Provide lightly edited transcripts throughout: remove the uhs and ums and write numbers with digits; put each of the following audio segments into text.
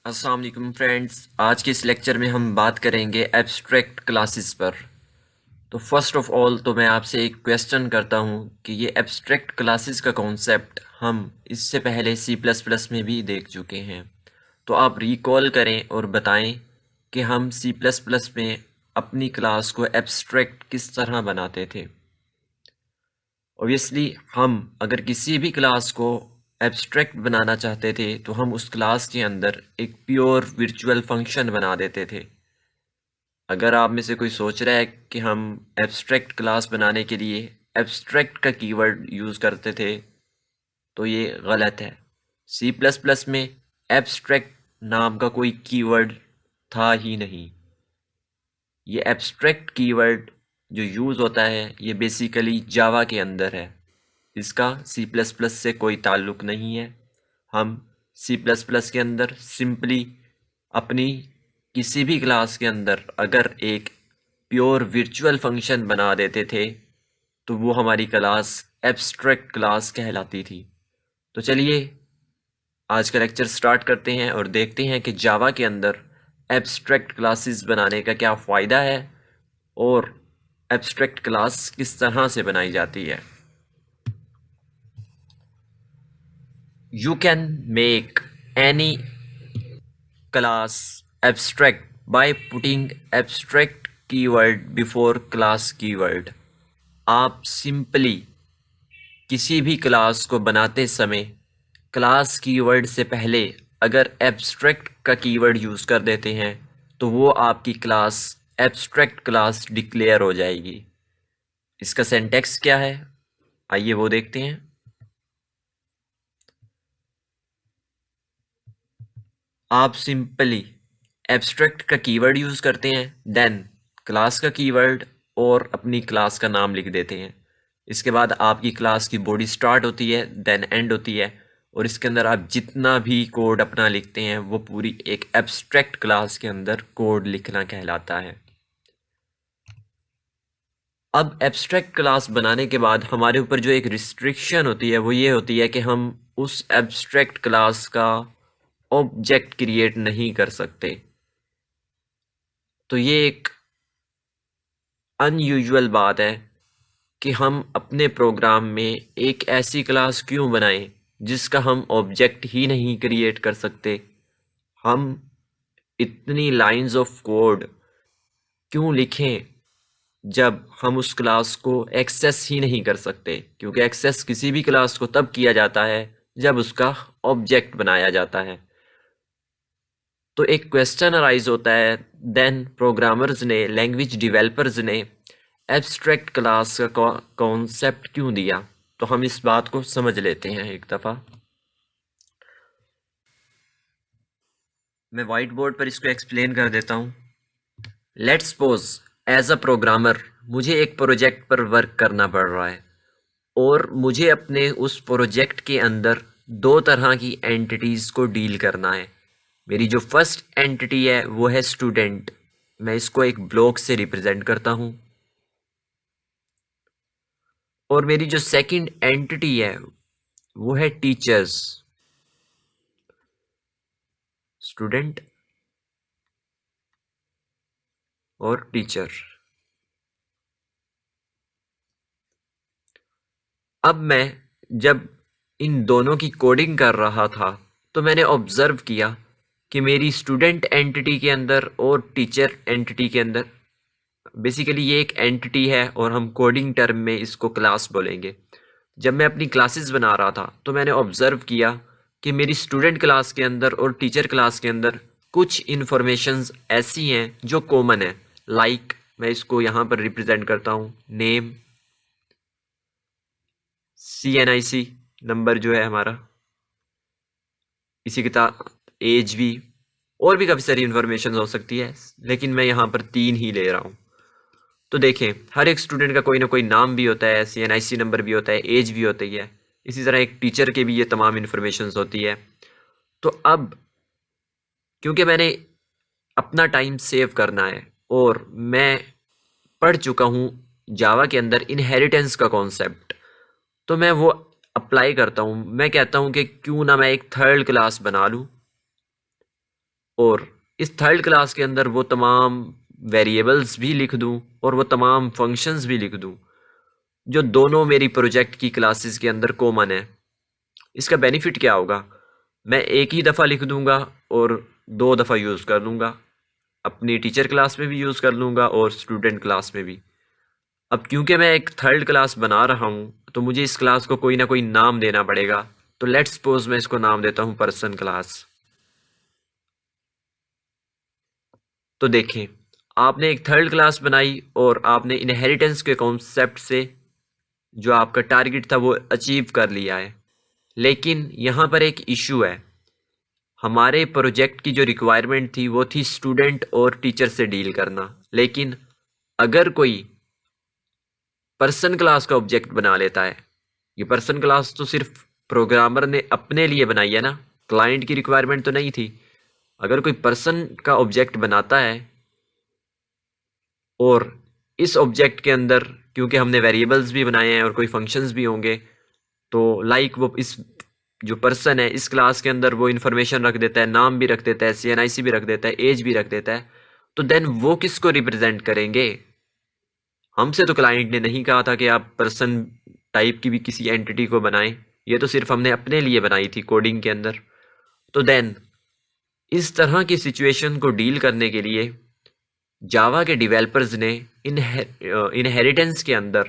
अस्सलाम वालेकुम फ्रेंड्स। आज के इस लेक्चर में हम बात करेंगे एब्स्ट्रैक्ट क्लासेस पर। तो फर्स्ट ऑफ ऑल तो मैं आपसे एक क्वेश्चन करता हूँ कि ये एब्स्ट्रैक्ट क्लासेस का कॉन्सेप्ट हम इससे पहले सी प्लस प्लस में भी देख चुके हैं। तो आप रिकॉल करें और बताएं कि हम सी प्लस प्लस में अपनी क्लास को एब्स्ट्रैक्ट किस तरह बनाते थे। ऑब्वियसली हम अगर किसी भी क्लास को एब्स्ट्रैक्ट बनाना चाहते थे तो हम उस क्लास के अंदर एक प्योर वर्चुअल फंक्शन बना देते थे। अगर आप में से कोई सोच रहा है कि हम एब्स्ट्रैक्ट क्लास बनाने के लिए एब्स्ट्रैक्ट का कीवर्ड यूज़ करते थे तो ये गलत है। सी प्लस प्लस में एब्स्ट्रैक्ट नाम का कोई कीवर्ड था ही नहीं। ये एब्स्ट्रैक्ट कीवर्ड जो यूज़ होता है ये बेसिकली जावा के अंदर है। इसका सी प्लस प्लस से कोई ताल्लुक़ नहीं है। हम सी प्लस प्लस के अंदर सिंपली अपनी किसी भी क्लास के अंदर अगर एक प्योर वर्चुअल फंक्शन बना देते थे तो वो हमारी क्लास एब्स्ट्रैक्ट क्लास कहलाती थी। तो चलिए आज का लेक्चर स्टार्ट करते हैं और देखते हैं कि जावा के अंदर एब्स्ट्रैक्ट क्लासेस बनाने का क्या फ़ायदा है और एब्स्ट्रैक्ट क्लास किस तरह से बनाई जाती है। You can make any class abstract by putting abstract keyword before class keyword। आप सिंपली किसी भी क्लास को बनाते समय क्लास कीवर्ड से पहले अगर एब्स्ट्रैक्ट का कीवर्ड यूज़ कर देते हैं तो वो आपकी क्लास एब्स्ट्रैक्ट क्लास डिक्लेयर हो जाएगी। इसका सिंटैक्स क्या है आइए वो देखते हैं। आप सिंपली एब्स्ट्रैक्ट का कीवर्ड यूज़ करते हैं, देन क्लास का कीवर्ड और अपनी क्लास का नाम लिख देते हैं। इसके बाद आपकी क्लास की बॉडी स्टार्ट होती है देन एंड होती है और इसके अंदर आप जितना भी कोड अपना लिखते हैं वो पूरी एक एब्स्ट्रैक्ट क्लास के अंदर कोड लिखना कहलाता है। अब एब्स्ट्रैक्ट क्लास बनाने के बाद हमारे ऊपर जो एक रिस्ट्रिक्शन होती है वो ये होती है कि हम उस एब्स्ट्रैक्ट क्लास का ऑब्जेक्ट क्रिएट नहीं कर सकते। तो ये एक अनयूजुअल बात है कि हम अपने प्रोग्राम में एक ऐसी क्लास क्यों बनाएं जिसका हम ऑब्जेक्ट ही नहीं क्रिएट कर सकते। हम इतनी लाइंस ऑफ कोड क्यों लिखें जब हम उस क्लास को एक्सेस ही नहीं कर सकते, क्योंकि एक्सेस किसी भी क्लास को तब किया जाता है जब उसका ऑब्जेक्ट बनाया जाता है। तो एक क्वेश्चन अराइज होता है, देन प्रोग्रामर्स ने, लैंग्वेज डेवलपर्स ने एब्स्ट्रैक्ट क्लास का कॉन्सेप्ट क्यों दिया। तो हम इस बात को समझ लेते हैं एक दफ़ा। मैं वाइट बोर्ड पर इसको एक्सप्लेन कर देता हूँ। Let's suppose as a programmer मुझे एक प्रोजेक्ट पर वर्क करना पड़ रहा है और मुझे अपने उस प्रोजेक्ट के अंदर दो तरह की एंटिटीज़ को डील करना है। मेरी जो फर्स्ट एंटिटी है वो है स्टूडेंट, मैं इसको एक ब्लॉक से रिप्रेजेंट करता हूँ। और मेरी जो सेकंड एंटिटी है वो है टीचर्स, स्टूडेंट और टीचर। अब मैं जब इन दोनों की कोडिंग कर रहा था तो मैंने ऑब्जर्व किया कि मेरी स्टूडेंट एंटिटी के अंदर और टीचर एंटिटी के अंदर बेसिकली ये एक एंटिटी है और हम कोडिंग टर्म में इसको क्लास बोलेंगे। जब मैं अपनी क्लासेस बना रहा था तो मैंने ऑब्जर्व किया कि मेरी स्टूडेंट क्लास के अंदर और टीचर क्लास के अंदर कुछ इन्फॉर्मेशंस ऐसी हैं जो कॉमन है। लाइक मैं इसको यहाँ पर रिप्रेजेंट करता हूँ, नेम, CNIC नंबर जो है हमारा, इसी के साथ एज भी, और भी काफ़ी सारी इन्फॉर्मेशन हो सकती है लेकिन मैं यहाँ पर 3 ही ले रहा हूँ। तो देखें हर एक स्टूडेंट का कोई ना कोई नाम भी होता है, CNIC नंबर भी होता है, एज भी होती है। इसी तरह एक टीचर के भी ये तमाम इन्फॉर्मेशन होती है। तो अब क्योंकि मैंने अपना टाइम सेव करना है और मैं पढ़ चुका हूँ जावा के अंदर इनहेरिटेंस का कॉन्सेप्ट, तो मैं वो अप्लाई करता हूँ। मैं कहता हूँ कि क्यों ना मैं एक थर्ड क्लास बना लूँ और इस थर्ड क्लास के अंदर वो तमाम वेरिएबल्स भी लिख दूं और वो तमाम फंक्शंस भी लिख दूं जो दोनों मेरी प्रोजेक्ट की क्लासेस के अंदर कॉमन है। इसका बेनिफिट क्या होगा? मैं एक ही दफ़ा लिख दूंगा और 2 दफ़ा यूज़ कर लूँगा, अपनी टीचर क्लास में भी यूज़ कर लूँगा और स्टूडेंट क्लास में भी। अब क्योंकि मैं एक थर्ड क्लास बना रहा हूँ तो मुझे इस क्लास को कोई ना कोई नाम देना पड़ेगा। तो लेट्स सपोज मैं इसको नाम देता हूँ पर्सन क्लास। तो देखें, आपने एक थर्ड क्लास बनाई और आपने इनहेरिटेंस के कॉन्सेप्ट से जो आपका टारगेट था वो अचीव कर लिया है। लेकिन यहाँ पर एक इशू है। हमारे प्रोजेक्ट की जो रिक्वायरमेंट थी वो थी स्टूडेंट और टीचर से डील करना। लेकिन अगर कोई पर्सन क्लास का ऑब्जेक्ट बना लेता है, ये पर्सन क्लास तो सिर्फ प्रोग्रामर ने अपने लिए बनाई है ना, क्लाइंट की रिक्वायरमेंट तो नहीं थी। अगर कोई पर्सन का ऑब्जेक्ट बनाता है और इस ऑब्जेक्ट के अंदर क्योंकि हमने वेरिएबल्स भी बनाए हैं और कोई फंक्शंस भी होंगे, तो लाइक वो इस जो पर्सन है इस क्लास के अंदर वो इन्फॉर्मेशन रख देता है, नाम भी रख देता है, CNIC भी रख देता है, एज भी रख देता है, तो देन वो किसको रिप्रेजेंट करेंगे? हमसे तो क्लाइंट ने नहीं कहा था कि आप पर्सन टाइप की भी किसी एंटिटी को बनाएं, ये तो सिर्फ हमने अपने लिए बनाई थी कोडिंग के अंदर। तो देन इस तरह की सिचुएशन को डील करने के लिए जावा के डेवलपर्स ने इनहेरिटेंस के अंदर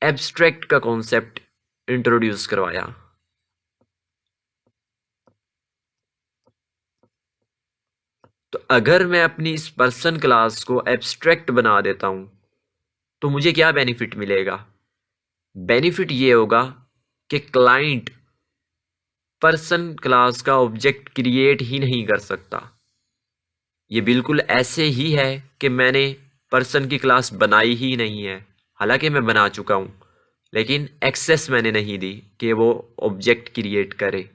एब्स्ट्रैक्ट का कॉन्सेप्ट इंट्रोड्यूस करवाया। तो अगर मैं अपनी इस पर्सन क्लास को एब्स्ट्रैक्ट बना देता हूं तो मुझे क्या बेनिफिट मिलेगा? बेनिफिट ये होगा कि क्लाइंट पर्सन क्लास का ऑब्जेक्ट क्रिएट ही नहीं कर सकता। ये बिल्कुल ऐसे ही है कि मैंने पर्सन की क्लास बनाई ही नहीं है, हालांकि मैं बना चुका हूं, लेकिन एक्सेस मैंने नहीं दी कि वो ऑब्जेक्ट क्रिएट करे।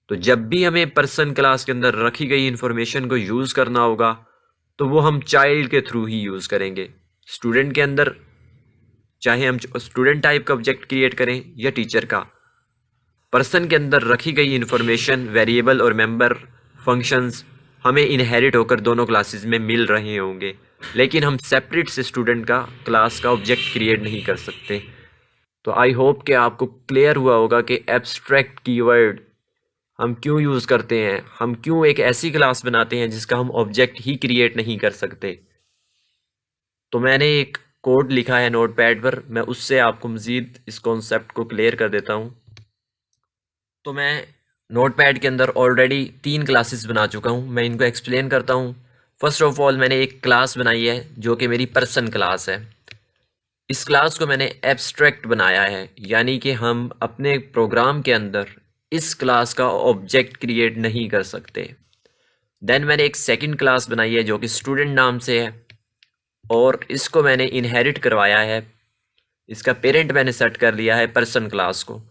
तो जब भी हमें पर्सन क्लास के अंदर रखी गई इंफॉर्मेशन को यूज़ करना होगा तो वो हम चाइल्ड के थ्रू ही यूज़ करेंगे। स्टूडेंट के अंदर चाहे हम स्टूडेंट टाइप का ऑब्जेक्ट क्रिएट करें या टीचर का, पर्सन के अंदर रखी गई इंफॉर्मेशन, वेरिएबल और मेंबर फंक्शंस हमें इनहेरिट होकर दोनों क्लासेस में मिल रहे होंगे, लेकिन हम सेपरेट से स्टूडेंट का क्लास का ऑब्जेक्ट क्रिएट नहीं कर सकते। तो आई होप कि आपको क्लियर हुआ होगा कि एब्स्ट्रैक्ट कीवर्ड हम क्यों यूज़ करते हैं, हम क्यों एक ऐसी क्लास बनाते हैं जिसका हम ऑब्जेक्ट ही क्रिएट नहीं कर सकते। तो मैंने एक कोड लिखा है नोटपैड पर, मैं उससे आपको मज़ीद इस कॉन्सेप्ट को क्लियर कर देता हूँ। तो मैं नोटपैड के अंदर ऑलरेडी 3 क्लासेस बना चुका हूँ, मैं इनको एक्सप्लेन करता हूँ। फर्स्ट ऑफ ऑल मैंने एक क्लास बनाई है जो कि मेरी पर्सन क्लास है। इस क्लास को मैंने एब्स्ट्रैक्ट बनाया है, यानी कि हम अपने प्रोग्राम के अंदर इस क्लास का ऑब्जेक्ट क्रिएट नहीं कर सकते। देन मैंने एक सेकंड क्लास बनाई है जो कि स्टूडेंट नाम से है और इसको मैंने इनहेरिट करवाया है, इसका पेरेंट मैंने सेट कर लिया है पर्सन क्लास को।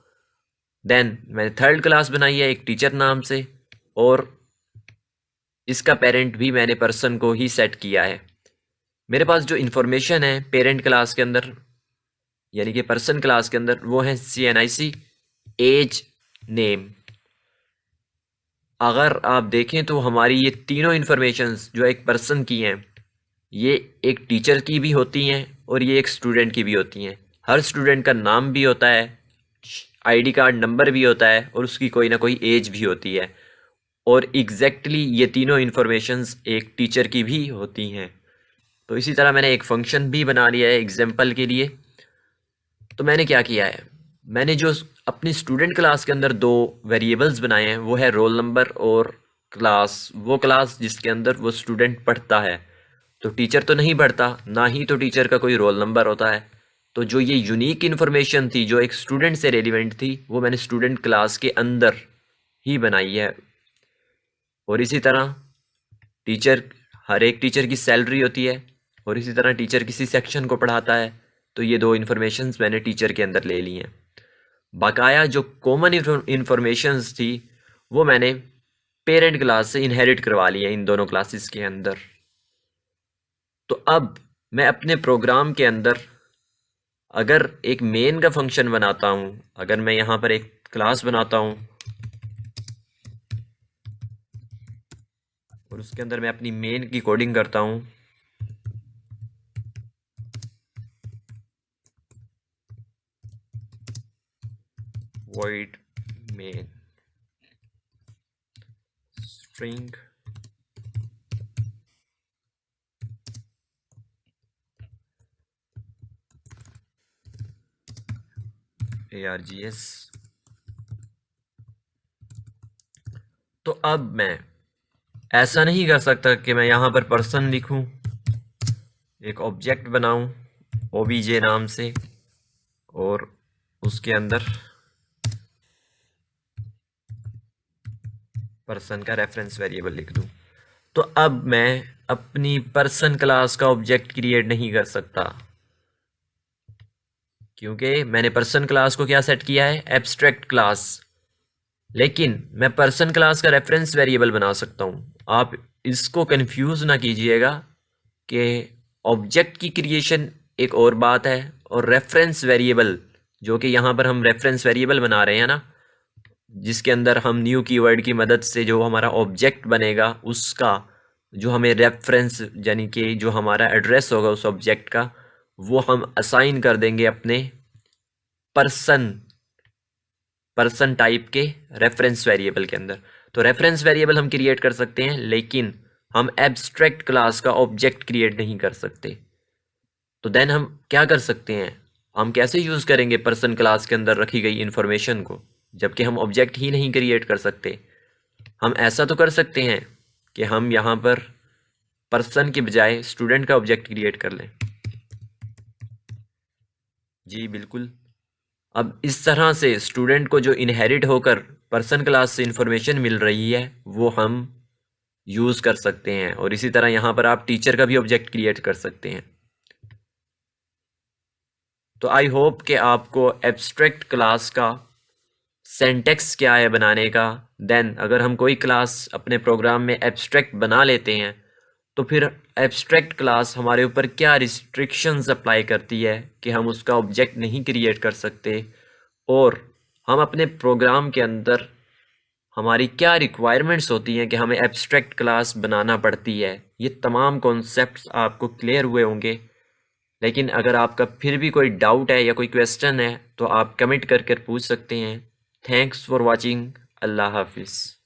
देन मैंने थर्ड क्लास बनाई है एक टीचर नाम से और इसका पेरेंट भी मैंने पर्सन को ही सेट किया है। मेरे पास जो इन्फॉर्मेशन है पेरेंट क्लास के अंदर यानी कि पर्सन क्लास के अंदर वो है CNIC, एज, नेम। अगर आप देखें तो हमारी ये तीनों इन्फॉर्मेशंस जो एक पर्सन की हैं ये एक टीचर की भी होती हैं और ये एक स्टूडेंट की भी होती हैं। हर स्टूडेंट का नाम भी होता है, ID कार्ड नंबर भी होता है और उसकी कोई ना कोई एज भी होती है। और एग्जैक्टली ये तीनों इन्फॉर्मेशंस एक टीचर की भी होती हैं। तो इसी तरह मैंने एक फंक्शन भी बना लिया है एग्जाम्पल के लिए। तो मैंने क्या किया है, मैंने जो अपनी स्टूडेंट क्लास के अंदर 2 वेरिएबल्स बनाए हैं वो है रोल नंबर और क्लास, वो क्लास जिसके अंदर वो स्टूडेंट पढ़ता है। तो टीचर तो नहीं पढ़ता, ना ही तो टीचर का कोई रोल नंबर होता है। तो जो ये यूनिक इन्फॉर्मेशन थी जो एक स्टूडेंट से रेलिवेंट थी वो मैंने स्टूडेंट क्लास के अंदर ही बनाई है। और इसी तरह टीचर, हर एक टीचर की सैलरी होती है और इसी तरह टीचर किसी सेक्शन को पढ़ाता है। तो ये 2 इन्फॉर्मेशंस मैंने टीचर के अंदर ले ली हैं। बकाया जो कॉमन इन्फॉर्मेशंस थी वो मैंने पेरेंट क्लास से इनहेरिट करवा ली है इन दोनों क्लासेस के अंदर। तो अब मैं अपने प्रोग्राम के अंदर अगर एक मेन का फंक्शन बनाता हूँ, अगर मैं यहाँ पर एक क्लास बनाता हूँ और उसके अंदर मैं अपनी मेन की कोडिंग करता हूँ। void main string args। तो अब मैं ऐसा नहीं कर सकता कि मैं यहाँ पर पर्सन लिखूं, एक ऑब्जेक्ट बनाऊं obj नाम से और उसके अंदर पर्सन का रेफरेंस वेरिएबल लिख दूं। तो अब मैं अपनी पर्सन क्लास का ऑब्जेक्ट क्रिएट नहीं कर सकता, क्योंकि मैंने पर्सन क्लास को क्या सेट किया है, एब्स्ट्रैक्ट क्लास। लेकिन मैं पर्सन क्लास का रेफरेंस वेरिएबल बना सकता हूं। आप इसको कंफ्यूज ना कीजिएगा कि ऑब्जेक्ट की क्रिएशन एक और बात है और रेफरेंस वेरिएबल, जो कि यहाँ पर हम रेफरेंस वेरिएबल बना रहे हैं ना, जिसके अंदर हम न्यू कीवर्ड की मदद से जो हमारा ऑब्जेक्ट बनेगा उसका जो हमें रेफरेंस यानी कि जो हमारा एड्रेस होगा उस ऑब्जेक्ट का, वो हम असाइन कर देंगे अपने पर्सन टाइप के रेफरेंस वेरिएबल के अंदर। तो रेफरेंस वेरिएबल हम क्रिएट कर सकते हैं, लेकिन हम एब्स्ट्रैक्ट क्लास का ऑब्जेक्ट क्रिएट नहीं कर सकते। तो देन हम क्या कर सकते हैं, हम कैसे यूज़ करेंगे पर्सन क्लास के अंदर रखी गई इंफॉर्मेशन को, जबकि हम ऑब्जेक्ट ही नहीं क्रिएट कर सकते। हम ऐसा तो कर सकते हैं कि हम यहाँ पर पर्सन के बजाय स्टूडेंट का ऑब्जेक्ट क्रिएट कर लें। जी बिल्कुल। अब इस तरह से स्टूडेंट को जो इनहेरिट होकर पर्सन क्लास से इंफॉर्मेशन मिल रही है वो हम यूज़ कर सकते हैं। और इसी तरह यहाँ पर आप टीचर का भी ऑब्जेक्ट क्रिएट कर सकते हैं। तो आई होप कि आपको एब्स्ट्रैक्ट क्लास का सिंटैक्स क्या है बनाने का। देन अगर हम कोई क्लास अपने प्रोग्राम में एब्स्ट्रैक्ट बना लेते हैं तो फिर एब्स्ट्रैक्ट क्लास हमारे ऊपर क्या रिस्ट्रिक्शंस अप्लाई करती है कि हम उसका ऑब्जेक्ट नहीं क्रिएट कर सकते, और हम अपने प्रोग्राम के अंदर हमारी क्या रिक्वायरमेंट्स होती हैं कि हमें एब्स्ट्रैक्ट क्लास बनाना पड़ती है। ये तमाम कॉन्सेप्ट्स आपको क्लियर हुए होंगे। लेकिन अगर आपका फिर भी कोई डाउट है या कोई क्वेश्चन है तो आप कमेंट करके पूछ सकते हैं। Thanks for watching. अल्लाह हाफिज़।